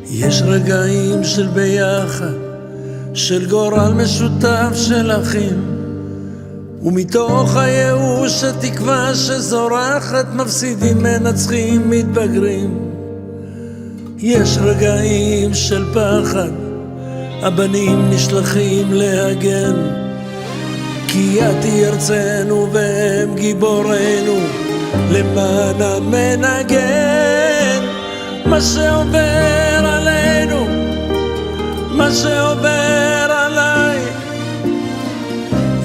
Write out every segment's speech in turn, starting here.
יש רגעים של ביחד, של גורל משותף של אחים, ומתוך הייאוש התקווה שזורחת, מפסידים מנצחים מתבגרים. יש רגעים של פחד, הבנים נשלחים להגן, כי את היא ארצנו והם גיבורנו, למען המנגן. מה שעובר עלינו, מה שעובר עליי,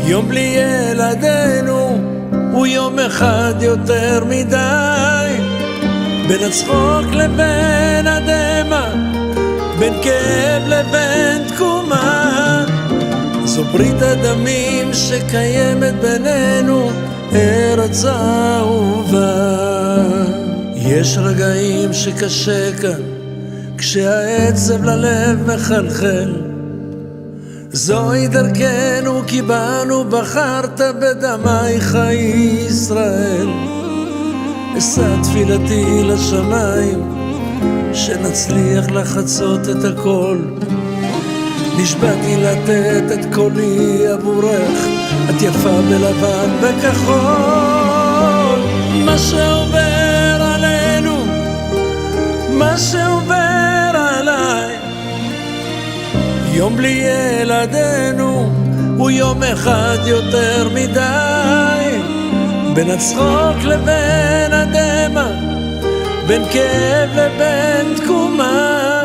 יום בלי ילדינו הוא יום אחד יותר מדי. בין הצחוק לבין הדמע, בין כאב לבין תקומה, זו ברית הדמים שקיימת בינינו, ארץ אהובה. יש רגעים שקשה כאן, כשהעצב ללב מחלחל, זוהי דרכנו כי בנו בחרת בדמייך ישראל. אשא תפילתי לשמיים, שנצליח לחצות את הכל, נשבעתי לתת את קולי עבורך, את יפה בלבן וכחול. מה שעובר עלינו, מה שעובר עליי, יום בלי ילדינו הוא יום אחד יותר מדי. בין הצחוק לבין הדמע, בין כאב לבין תקומה,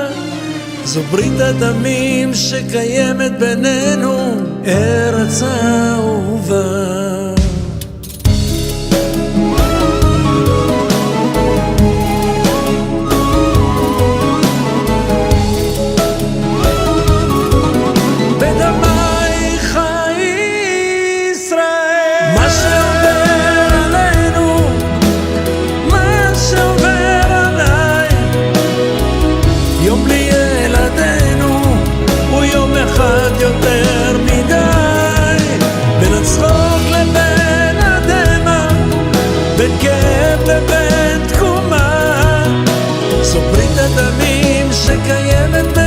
זו ברית הדמים שקיימת בינינו, ארץ אהובה. בדמייך ישראל. מה שעובר עלינו, מה שעובר עליי, יום בלי ילדינו הוא יום אחד יותר מדי. בין הצחוק לבין הדמע, בין כאב לבין תקומה, זו ברית הדמים שקיימת